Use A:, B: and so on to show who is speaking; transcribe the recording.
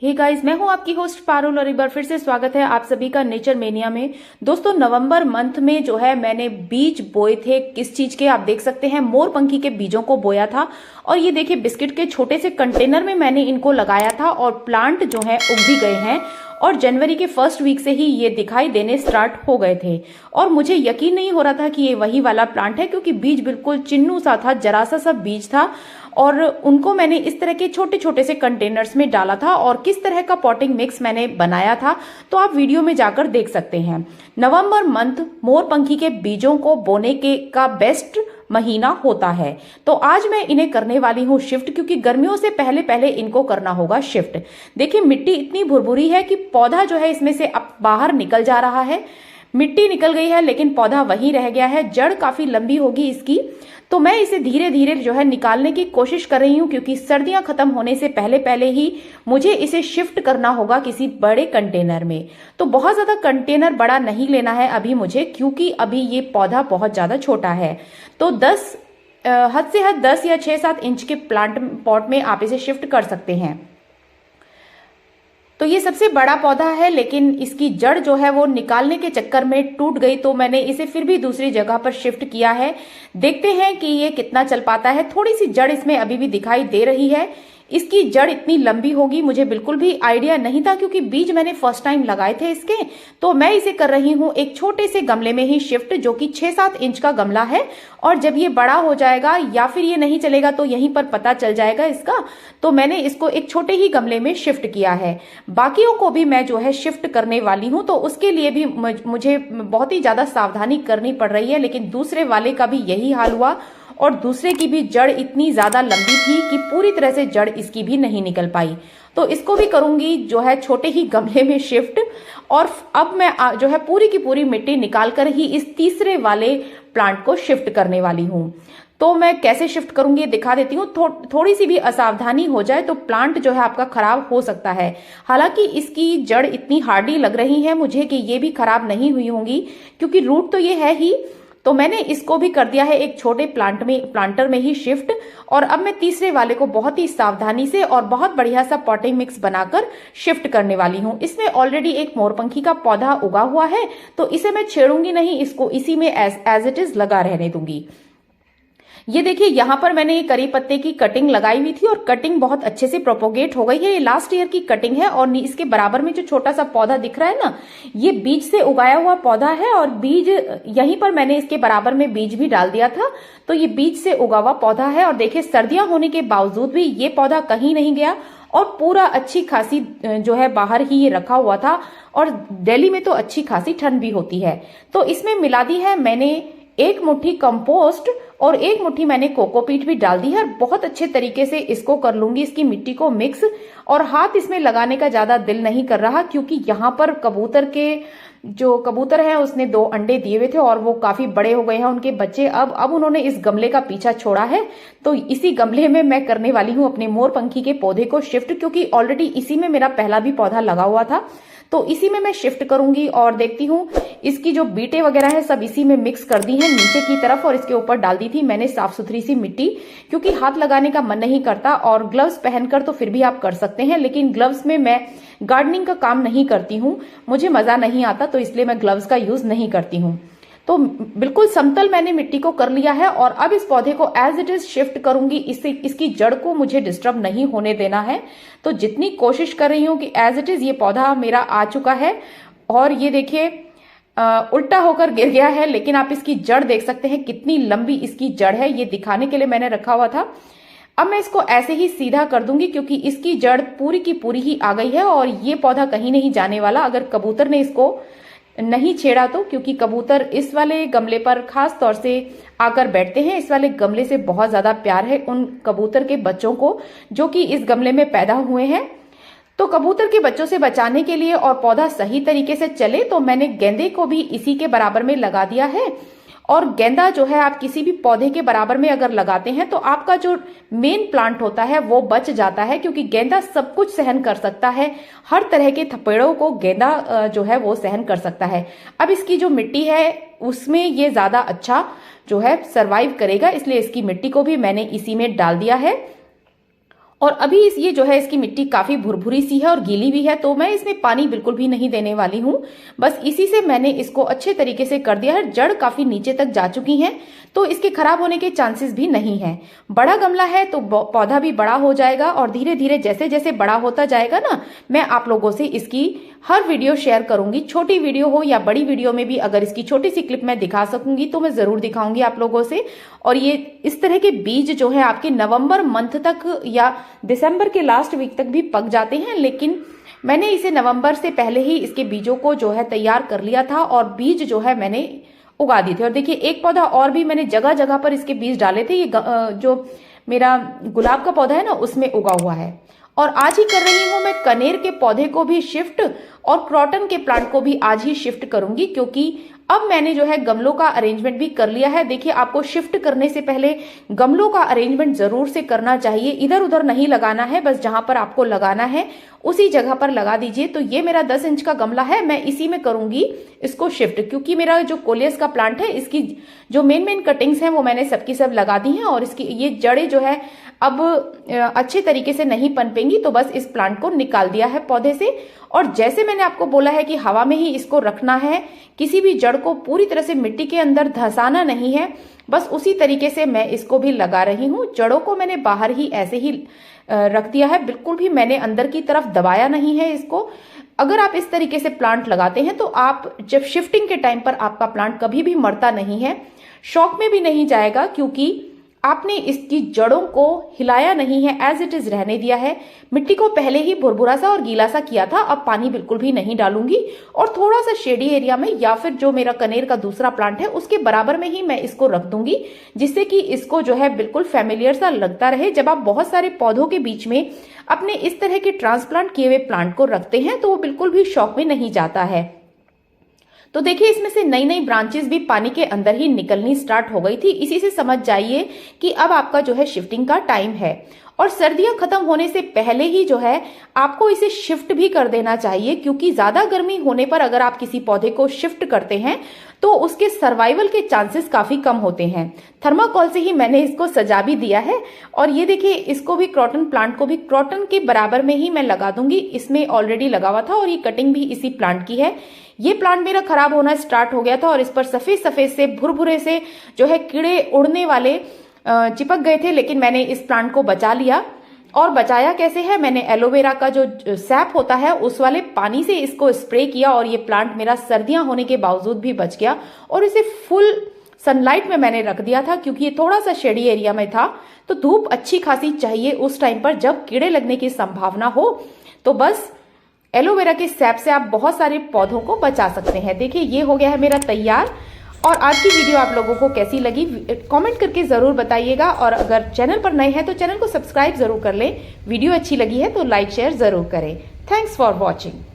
A: Hey guys, मैं हूं आपकी होस्ट पारुल और एक बार फिर से स्वागत है आप सभी का नेचर मेनिया में। दोस्तों, नवंबर मंथ में जो है मैंने बीज बोए थे। किस चीज के आप देख सकते हैं, मोरपंखी के बीजों को बोया था। और ये देखिए, बिस्किट के छोटे से कंटेनर में मैंने इनको लगाया था और प्लांट जो है उग भी गए हैं। और जनवरी के फर्स्ट वीक से ही ये दिखाई देने स्टार्ट हो गए थे। और मुझे यकीन नहीं हो रहा था कि ये वही वाला प्लांट है, क्योंकि बीज बिल्कुल चिन्नू सा था, जरा सा बीज था। और उनको मैंने इस तरह के छोटे छोटे से कंटेनर्स में डाला था और किस तरह का पॉटिंग मिक्स मैंने बनाया था तो आप वीडियो में जाकर देख सकते हैं। नवंबर मंथ मोरपंखी के बीजों को बोने के का बेस्ट महीना होता है। तो आज मैं इन्हें करने वाली हूँ शिफ्ट, क्योंकि गर्मियों से पहले पहले इनको करना होगा शिफ्ट। देखिए, मिट्टी इतनी भुरभुरी है कि पौधा जो है इसमें से अब बाहर निकल जा रहा है। मिट्टी निकल गई है लेकिन पौधा वहीं रह गया है। जड़ काफी लंबी होगी इसकी, तो मैं इसे धीरे धीरे जो है निकालने की कोशिश कर रही हूँ, क्योंकि सर्दियां खत्म होने से पहले पहले ही मुझे इसे शिफ्ट करना होगा किसी बड़े कंटेनर में। तो बहुत ज्यादा कंटेनर बड़ा नहीं लेना है अभी मुझे, क्योंकि अभी ये पौधा बहुत ज्यादा छोटा है। तो हद से हद 10 या 6-7 इंच के प्लांट पॉट में आप इसे शिफ्ट कर सकते हैं। तो ये सबसे बड़ा पौधा है, लेकिन इसकी जड़ जो है वो निकालने के चक्कर में टूट गई, तो मैंने इसे फिर भी दूसरी जगह पर शिफ्ट किया है। देखते हैं कि ये कितना चल पाता है। थोड़ी सी जड़ इसमें अभी भी दिखाई दे रही है। इसकी जड़ इतनी लंबी होगी मुझे बिल्कुल भी आइडिया नहीं था, क्योंकि बीज मैंने फर्स्ट टाइम लगाए थे इसके। तो मैं इसे कर रही हूं एक छोटे से गमले में ही शिफ्ट, जो कि 6-7 इंच का गमला है। और जब ये बड़ा हो जाएगा या फिर ये नहीं चलेगा तो यहीं पर पता चल जाएगा इसका। तो मैंने इसको एक छोटे ही गमले में शिफ्ट किया है। बाकियों को भी मैं जो है शिफ्ट करने वाली हूं, तो उसके लिए भी मुझे बहुत ही ज्यादा सावधानी करनी पड़ रही है। लेकिन दूसरे वाले का भी यही हाल हुआ और दूसरे की भी जड़ इतनी ज्यादा लंबी थी कि पूरी तरह से जड़ इसकी भी नहीं निकल पाई। तो इसको भी करूंगी जो है छोटे ही गमले में शिफ्ट। और अब मैं जो है पूरी की पूरी मिट्टी निकाल कर ही इस तीसरे वाले प्लांट को शिफ्ट करने वाली हूं। तो मैं कैसे शिफ्ट करूंगी ये दिखा देती हूँ। थोड़ी सी भी असावधानी हो जाए तो प्लांट जो है आपका खराब हो सकता है। हालांकि इसकी जड़ इतनी हार्डी लग रही है मुझे कि ये भी खराब नहीं हुई होंगी, क्योंकि रूट तो ये है ही। तो मैंने इसको भी कर दिया है एक छोटे प्लांटर में ही शिफ्ट। और अब मैं तीसरे वाले को बहुत ही सावधानी से और बहुत बढ़िया सा पॉटिंग मिक्स बनाकर शिफ्ट करने वाली हूँ। इसमें ऑलरेडी एक मोरपंखी का पौधा उगा हुआ है, तो इसे मैं छेड़ूंगी नहीं, इसको इसी में एज इट इज लगा रहने दूंगी। ये देखिए, यहाँ पर मैंने ये करी पत्ते की कटिंग लगाई हुई थी और कटिंग बहुत अच्छे से प्रोपोगेट हो गई है। ये लास्ट ईयर की कटिंग है। और इसके बराबर में जो छोटा सा पौधा दिख रहा है ना, ये बीज से उगाया हुआ पौधा है। और बीज यहीं पर मैंने इसके बराबर में बीज भी डाल दिया था, तो ये बीज से उगा हुआ पौधा है। और देखिए, सर्दियां होने के बावजूद भी ये पौधा कहीं नहीं गया और पूरा अच्छी खासी जो है बाहर ही ये रखा हुआ था। और दिल्ली में तो अच्छी खासी ठंड भी होती है। तो इसमें मिला दी है मैंने 1 मुट्ठी कंपोस्ट और 1 मुट्ठी मैंने कोकोपीट भी डाल दी है। बहुत अच्छे तरीके से इसको कर लूंगी, इसकी मिट्टी को मिक्स। और हाथ इसमें लगाने का ज्यादा दिल नहीं कर रहा, क्योंकि यहाँ पर कबूतर है उसने 2 अंडे दिए हुए थे और वो काफी बड़े हो गए हैं उनके बच्चे। अब उन्होंने इस गमले का पीछा छोड़ा है, तो इसी गमले में मैं करने वाली हूँ अपने मोरपंखी के पौधे को शिफ्ट, क्योंकि ऑलरेडी इसी में मेरा पहला भी पौधा लगा हुआ था। तो इसी में मैं शिफ्ट करूंगी। और देखती हूँ, इसकी जो बीटे वगैरह है सब इसी में मिक्स कर दी है नीचे की तरफ। और इसके ऊपर डाल दी थी मैंने साफ सुथरी सी मिट्टी, क्योंकि हाथ लगाने का मन नहीं करता। और ग्लव्स पहनकर तो फिर भी आप कर सकते हैं, लेकिन ग्लव्स में मैं गार्डनिंग का काम नहीं करती हूँ, मुझे मजा नहीं आता, तो इसलिए मैं ग्लव्स का यूज नहीं करती हूँ। तो बिल्कुल समतल मैंने मिट्टी को कर लिया है। और अब इस पौधे को एज इट इज शिफ्ट करूंगी। इसकी जड़ को मुझे डिस्टर्ब नहीं होने देना है। तो जितनी कोशिश कर रही हूँ कि एज इट इज ये पौधा मेरा आ चुका है। और ये देखिए, उल्टा होकर गिर गया है, लेकिन आप इसकी जड़ देख सकते हैं कितनी लंबी इसकी जड़ है। ये दिखाने के लिए मैंने रखा हुआ था। अब मैं इसको ऐसे ही सीधा कर दूंगी, क्योंकि इसकी जड़ पूरी की पूरी ही आ गई है और ये पौधा कहीं नहीं जाने वाला, अगर कबूतर ने इसको नहीं छेड़ा तो। क्योंकि कबूतर इस वाले गमले पर खास तौर से आकर बैठते हैं। इस वाले गमले से बहुत ज्यादा प्यार है उन कबूतर के बच्चों को जो कि इस गमले में पैदा हुए हैं। तो कबूतर के बच्चों से बचाने के लिए और पौधा सही तरीके से चले, तो मैंने गेंदे को भी इसी के बराबर में लगा दिया है। और गेंदा जो है आप किसी भी पौधे के बराबर में अगर लगाते हैं तो आपका जो मेन प्लांट होता है वो बच जाता है, क्योंकि गेंदा सब कुछ सहन कर सकता है। हर तरह के थपेड़ों को गेंदा जो है वो सहन कर सकता है। अब इसकी जो मिट्टी है उसमें ये ज्यादा अच्छा जो है सरवाइव करेगा, इसलिए इसकी मिट्टी को भी मैंने इसी में डाल दिया है। और अभी ये जो है इसकी मिट्टी काफी भुरभुरी सी है और गीली भी है, तो मैं इसमें पानी बिल्कुल भी नहीं देने वाली हूँ। बस इसी से मैंने इसको अच्छे तरीके से कर दिया है। जड़ काफी नीचे तक जा चुकी हैं, तो इसके खराब होने के चांसेस भी नहीं है। बड़ा गमला है तो पौधा भी बड़ा हो जाएगा और धीरे धीरे जैसे जैसे बड़ा होता जाएगा ना, मैं आप लोगों से इसकी हर वीडियो शेयर करूंगी। छोटी वीडियो हो या बड़ी वीडियो में भी अगर इसकी छोटी सी क्लिप मैं दिखा सकूंगी तो मैं जरूर दिखाऊंगी आप लोगों से। और ये इस तरह के बीज जो है आपके नवंबर मंथ तक या दिसंबर के लास्ट वीक तक भी पक जाते हैं, लेकिन मैंने इसे नवंबर से पहले ही इसके बीजों को जो है तैयार कर लिया था और बीज जो है मैंने उगा दिए थे। और देखिए एक पौधा और भी मैंने जगह जगह पर इसके बीज डाले थे। ये जो मेरा गुलाब का पौधा है ना, उसमें उगा हुआ है। और आज ही कर रही हूं मैं कनेर के पौधे को भी शिफ्ट और क्रॉटन के प्लांट को भी आज ही शिफ्ट करूंगी, क्योंकि अब मैंने जो है गमलों का अरेंजमेंट भी कर लिया है। देखिए आपको शिफ्ट करने से पहले गमलों का अरेंजमेंट जरूर से करना चाहिए। इधर उधर नहीं लगाना है, बस जहां पर आपको लगाना है उसी जगह पर लगा दीजिए। तो ये मेरा 10 इंच का गमला है, मैं इसी में करूंगी इसको शिफ्ट, क्योंकि मेरा जो कोलियस का प्लांट है इसकी जो मेन कटिंग्स हैं वो मैंने सबकी सब लगा दी हैं और इसकी ये जड़ें जो है अब अच्छे तरीके से नहीं पनपेंगी, तो बस इस प्लांट को निकाल दिया है पौधे से। और जैसे मैंने आपको बोला है कि हवा में ही इसको रखना है, किसी भी जड़ को पूरी तरह से मिट्टी के अंदर धंसाना नहीं है, बस उसी तरीके से मैं इसको भी लगा रही हूँ। जड़ों को मैंने बाहर ही ऐसे ही रख दिया है, बिल्कुल भी मैंने अंदर की तरफ दबाया नहीं है इसको। अगर आप इस तरीके से प्लांट लगाते हैं तो आप जब शिफ्टिंग के टाइम पर आपका प्लांट कभी भी मरता नहीं है, शौक में भी नहीं जाएगा, क्योंकि आपने इसकी जड़ों को हिलाया नहीं है, एज इट इज रहने दिया है। मिट्टी को पहले ही भुरभुरा सा और गीला सा किया था, अब पानी बिल्कुल भी नहीं डालूंगी और थोड़ा सा शेडी एरिया में या फिर जो मेरा कनेर का दूसरा प्लांट है उसके बराबर में ही मैं इसको रख दूंगी, जिससे कि इसको जो है बिल्कुल फैमिलियर सा लगता रहे। जब आप बहुत सारे पौधों के बीच में अपने इस तरह के ट्रांसप्लांट किए हुए प्लांट को रखते हैं तो वो बिल्कुल भी शौक में नहीं जाता है। तो देखिए इसमें से नई नई ब्रांचेस भी पानी के अंदर ही निकलनी स्टार्ट हो गई थी। इसी से समझ जाइए कि अब आपका जो है शिफ्टिंग का टाइम है। और सर्दियां खत्म होने से पहले ही जो है आपको इसे शिफ्ट भी कर देना चाहिए, क्योंकि ज्यादा गर्मी होने पर अगर आप किसी पौधे को शिफ्ट करते हैं तो उसके सर्वाइवल के चांसेस काफी कम होते हैं। थर्माकोल से ही मैंने इसको सजा भी दिया है। और ये देखिए इसको भी क्रॉटन प्लांट को भी क्रॉटन के बराबर में ही मैं लगा दूंगी। इसमें ऑलरेडी लगा हुआ था और ये कटिंग भी इसी प्लांट की है। ये प्लांट मेरा खराब होना स्टार्ट हो गया था और इस पर सफेद सफेद से भुरभुरे से जो है कीड़े उड़ने वाले चिपक गए थे, लेकिन मैंने इस प्लांट को बचा लिया। और बचाया कैसे है, मैंने एलोवेरा का जो सैप होता है उस वाले पानी से इसको स्प्रे किया और ये प्लांट मेरा सर्दियां होने के बावजूद भी बच गया। और इसे फुल सनलाइट में मैंने रख दिया था, क्योंकि ये थोड़ा सा शेडी एरिया में था, तो धूप अच्छी खासी चाहिए उस टाइम पर जब कीड़े लगने की संभावना हो। तो बस एलोवेरा के सैप से आप बहुत सारे पौधों को बचा सकते हैं। देखिए ये हो गया है मेरा तैयार। और आज की वीडियो आप लोगों को कैसी लगी कमेंट करके जरूर बताइएगा। और अगर चैनल पर नए हैं तो चैनल को सब्सक्राइब जरूर कर लें। वीडियो अच्छी लगी है तो लाइक शेयर जरूर करें। Thanks for watching.